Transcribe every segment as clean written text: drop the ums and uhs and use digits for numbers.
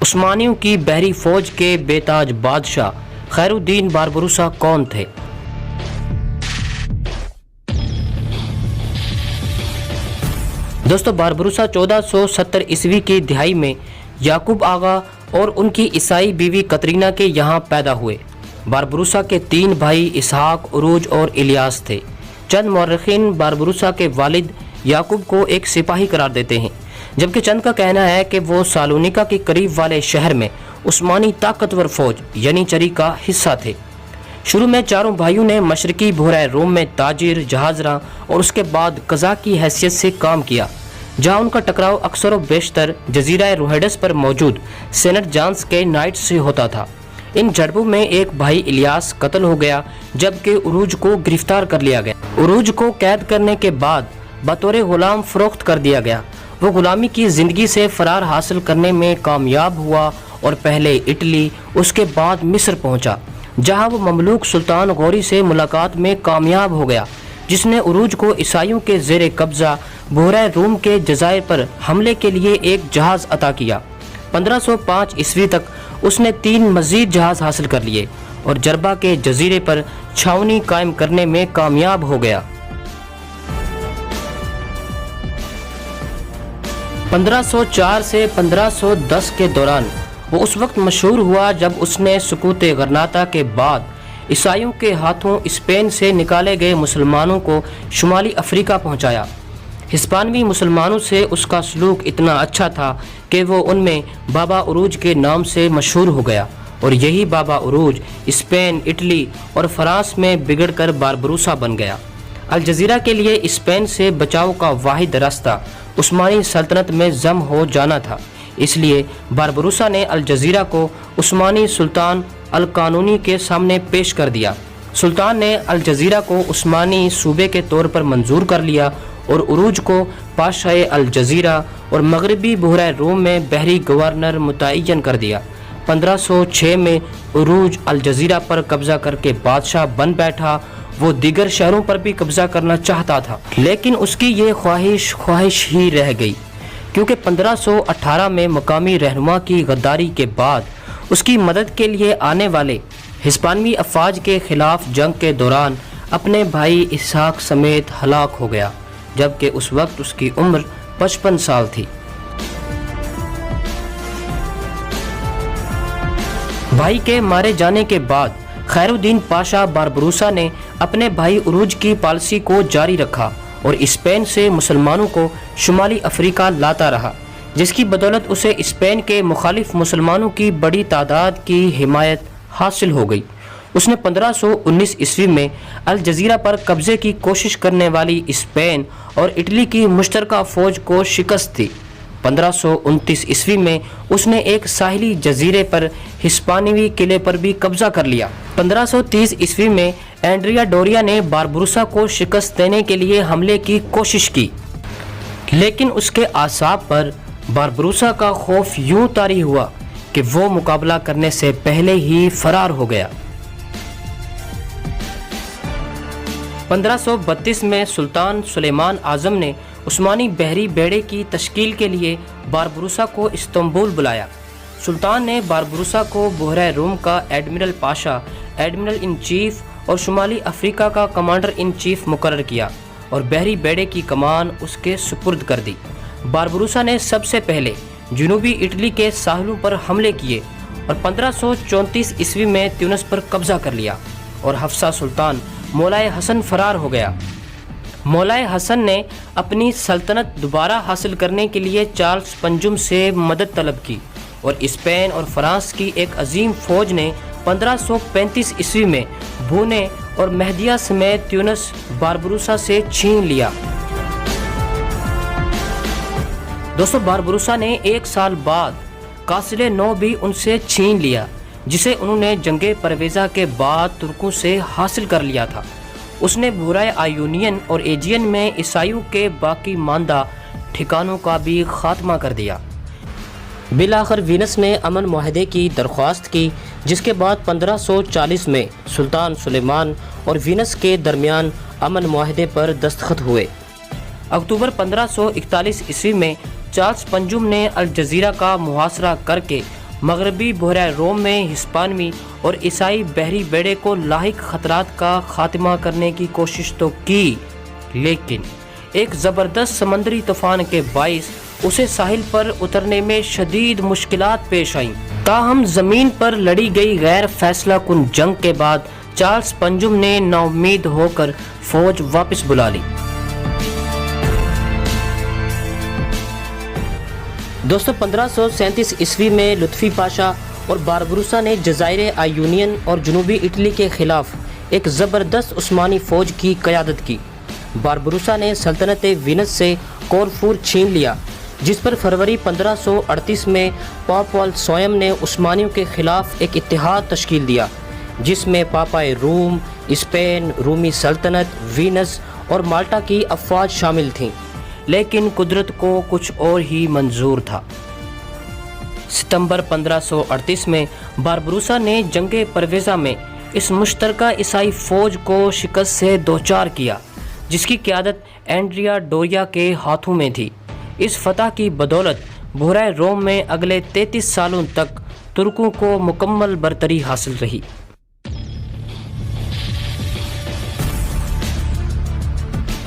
عثمانیوں کی بحری فوج کے بے تاج بادشاہ خیر الدین باربروسا کون تھے؟ دوستو، باربروسا 1470 عیسوی کی دہائی میں یعقوب آغا اور ان کی عیسائی بیوی کترینا کے یہاں پیدا ہوئے۔ باربروسا کے 3 بھائی اسحاق، عروج اور الیاس تھے۔ چند مورخین باربروسا کے والد یعقوب کو ایک سپاہی قرار دیتے ہیں، جبکہ چند کا کہنا ہے کہ وہ سالونیکا کے قریب والے شہر میں عثمانی طاقتور فوج ینیچری کا حصہ تھے۔ شروع میں چاروں بھائیوں نے مشرقی بحیرہ روم میں تاجر، جہاز راں اور اس کے بعد قزاق کی حیثیت سے کام کیا، جہاں ان کا ٹکراؤ اکثر و بیشتر جزیرہ روہیڈس پر موجود سینٹ جانس کے نائٹ سے ہوتا تھا۔ ان جھڑپوں میں ایک بھائی الیاس قتل ہو گیا، جبکہ عروج کو گرفتار کر لیا گیا۔ عروج کو قید کرنے کے بعد بطور غلام فروخت کر دیا گیا۔ وہ غلامی کی زندگی سے فرار حاصل کرنے میں کامیاب ہوا اور پہلے اٹلی، اس کے بعد مصر پہنچا، جہاں وہ مملوک سلطان غوری سے ملاقات میں کامیاب ہو گیا، جس نے عروج کو عیسائیوں کے زیر قبضہ بحیرہ روم کے جزائر پر حملے کے لیے ایک جہاز عطا کیا۔ 1505 عیسوی تک اس نے 3 مزید جہاز حاصل کر لیے اور جربا کے جزیرے پر چھاؤنی قائم کرنے میں کامیاب ہو گیا۔ 1504 سے 1510 کے دوران وہ اس وقت مشہور ہوا جب اس نے سقوط غرناطہ کے بعد عیسائیوں کے ہاتھوں اسپین سے نکالے گئے مسلمانوں کو شمالی افریقہ پہنچایا۔ ہسپانوی مسلمانوں سے اس کا سلوک اتنا اچھا تھا کہ وہ ان میں بابا عروج کے نام سے مشہور ہو گیا، اور یہی بابا عروج اسپین، اٹلی اور فرانس میں بگڑ کر باربروسا بن گیا۔ الجزیرہ کے لیے اسپین سے بچاؤ کا واحد راستہ عثمانی سلطنت میں ضم ہو جانا تھا، اس لیے باربروسا نے الجزیرہ کو عثمانی سلطان القانونی کے سامنے پیش کر دیا۔ سلطان نے الجزیرہ کو عثمانی صوبے کے طور پر منظور کر لیا اور عروج کو پاشائے الجزیرہ اور مغربی بحیرہ روم میں بحری گورنر متعین کر دیا۔ 1506 میں عروج الجزیرہ پر قبضہ کر کے بادشاہ بن بیٹھا۔ وہ دیگر شہروں پر بھی قبضہ کرنا چاہتا تھا، لیکن اس کی یہ خواہش ہی رہ گئی، کیونکہ 1518 میں مقامی رہنما کی غداری کے بعد اس کی مدد کے لیے آنے والے ہسپانوی افواج کے خلاف جنگ کے دوران اپنے بھائی اسحاق سمیت ہلاک ہو گیا، جبکہ اس وقت اس کی عمر 55 سال تھی۔ بھائی کے مارے جانے کے بعد خیر الدین پاشا باربروسا نے اپنے بھائی عروج کی پالیسی کو جاری رکھا اور اسپین سے مسلمانوں کو شمالی افریقہ لاتا رہا، جس کی بدولت اسے اسپین کے مخالف مسلمانوں کی بڑی تعداد کی حمایت حاصل ہو گئی۔ اس نے 1519 عیسوی میں الجزیرہ پر قبضے کی کوشش کرنے والی اسپین اور اٹلی کی مشترکہ فوج کو شکست دی۔ 1529 عیسوی میں اس نے ایک ساحلی جزیرے پر ہسپانوی قلعے پر بھی قبضہ کر لیا۔ 1530 عیسوی میں اینڈریا ڈوریا نے باربروسا کو شکست دینے کے لیے حملے کی کوشش کی، لیکن اس کے اعصاب پر باربروسا کا خوف یوں طاری ہوا کہ وہ مقابلہ کرنے سے پہلے ہی فرار ہو گیا۔ 1532 میں سلطان سلیمان اعظم نے عثمانی بحری بیڑے کی تشکیل کے لیے باربروسا کو استنبول بلایا۔ سلطان نے باربروسا کو بحیرہ روم کا admiral Pasha, admiral in chief اور شمالی افریقہ کا کمانڈر ان چیف مقرر کیا اور بحری بیڑے کی کمان اس کے سپرد کر دی۔ باربروسا نے سب سے پہلے جنوبی اٹلی کے ساحلوں پر حملے کیے اور 1534 عیسوی میں تیونس پر قبضہ کر لیا اور حفصہ سلطان مولائے حسن فرار ہو گیا۔ مولائے حسن نے اپنی سلطنت دوبارہ حاصل کرنے کے لیے چارلس پنجم سے مدد طلب کی، اور اسپین اور فرانس کی ایک عظیم فوج نے 1535 عیسوی میں بونے اور مہدیہ سمیت تیونس باربروسا سے چھین لیا۔ دوستو، باربروسا نے 1 سال بعد قاصل نو بھی ان سے چھین لیا، جسے انہوں نے جنگ پرویزہ کے بعد ترکوں سے حاصل کر لیا تھا۔ اس نے بحیرہ آیونین اور ایجین میں عیسائیوں کے باقی ماندہ ٹھکانوں کا بھی خاتمہ کر دیا۔ بالآخر وینس نے امن معاہدے کی درخواست کی، جس کے بعد 1540 میں سلطان سلیمان اور وینس کے درمیان امن معاہدے پر دستخط ہوئے۔ اکتوبر 1541 عیسوی میں چارلس پنجم نے الجزیرہ کا محاصرہ کر کے مغربی بحیرہ روم میں ہسپانوی اور عیسائی بحری بیڑے کو لاحق خطرات کا خاتمہ کرنے کی کوشش تو کی، لیکن ایک زبردست سمندری طوفان کے باعث اسے ساحل پر اترنے میں شدید مشکلات پیش آئیں۔ تاہم زمین پر لڑی گئی غیر فیصلہ کن جنگ کے بعد چارلس پنجم نے نا امید ہو کر فوج واپس بلا لی۔ دوستو 1537 عیسوی میں لطفی پاشا اور باربروسا نے جزائر آئیونین اور جنوبی اٹلی کے خلاف ایک زبردست عثمانی فوج کی قیادت کی۔ باربروسا نے سلطنت وینس سے کورفور چھین لیا، جس پر فروری 1538 میں پاپ والسویم نے عثمانیوں کے خلاف ایک اتحاد تشکیل دیا، جس میں پاپائے روم، اسپین، رومی سلطنت، وینس اور مالٹا کی افواج شامل تھیں، لیکن قدرت کو کچھ اور ہی منظور تھا۔ ستمبر 1538 میں باربروسا نے جنگ پرویزا میں اس مشترکہ عیسائی فوج کو شکست سے دوچار کیا، جس کی قیادت اینڈریا ڈوریا کے ہاتھوں میں تھی۔ اس فتح کی بدولت بحیرہ روم میں اگلے 33 سالوں تک ترکوں کو مکمل برتری حاصل رہی۔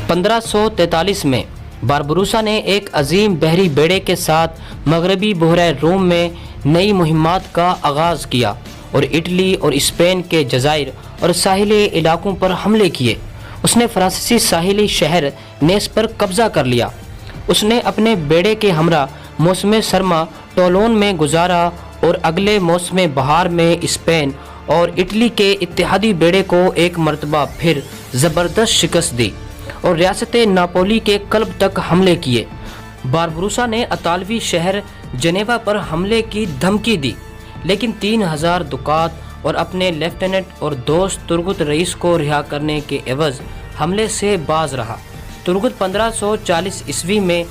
1543 میں باربروسا نے ایک عظیم بحری بیڑے کے ساتھ مغربی بحیرہ روم میں نئی مہمات کا آغاز کیا اور اٹلی اور اسپین کے جزائر اور ساحلی علاقوں پر حملے کیے۔ اس نے فرانسیسی ساحلی شہر نیس پر قبضہ کر لیا۔ اس نے اپنے بیڑے کے ہمراہ موسم سرما ٹولون میں گزارا اور اگلے موسم بہار میں اسپین اور اٹلی کے اتحادی بیڑے کو ایک مرتبہ پھر زبردست شکست دی اور ریاست ناپولی کے قلب تک حملے کیے۔ باربروسا نے اطالوی شہر جنیوا پر حملے کی دھمکی دی، لیکن 3000 دکات اور اپنے لیفٹیننٹ اور دوست ترگت رئیس کو رہا کرنے کے عوض حملے سے باز رہا۔ ترگت 1540 عیسوی میں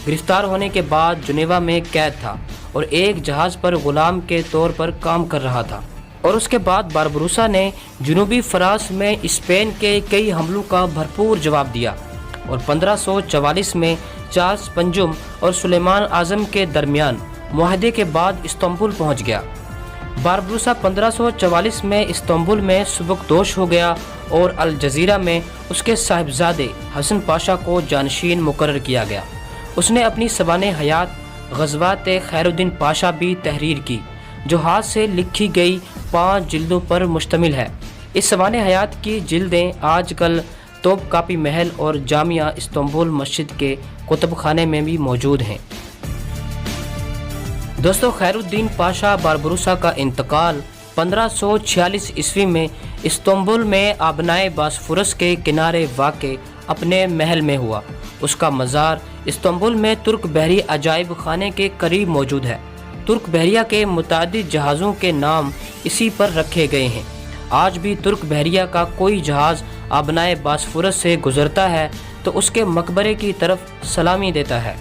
گرفتار ہونے کے بعد جنیوا میں قید تھا اور ایک جہاز پر غلام کے طور پر کام کر رہا تھا، اور اس کے بعد باربروسا نے جنوبی فرانس میں اسپین کے کئی حملوں کا بھرپور جواب دیا اور 1544 میں چارلس پنجم اور سلیمان اعظم کے درمیان معاہدے کے بعد استنبول پہنچ گیا۔ باربروسا 1544 میں استنبول میں سبکدوش ہو گیا اور الجزیرہ میں اس کے صاحبزادے حسن پاشا کو جانشین مقرر کیا گیا۔ اس نے اپنی سوانح حیات غزوات خیر الدین پاشا بھی تحریر کی، جو ہاتھ سے لکھی گئی 5 جلدوں پر مشتمل ہے۔ اس سوانح حیات کی جلدیں آج کل توپ کاپی محل اور جامعہ استنبول مسجد کے کتب خانے میں بھی موجود ہیں۔ دوستو خیر الدین پاشا باربروسا کا انتقال 1546 عیسوی میں استنبول میں آبنائے باسفورس کے کنارے واقع اپنے محل میں ہوا۔ اس کا مزار استنبول میں ترک بحری عجائب خانے کے قریب موجود ہے۔ ترک بحریہ کے متعدد جہازوں کے نام اسی پر رکھے گئے ہیں۔ آج بھی ترک بحریہ کا کوئی جہاز آبنائے باسفورس سے گزرتا ہے تو اس کے مقبرے کی طرف سلامی دیتا ہے۔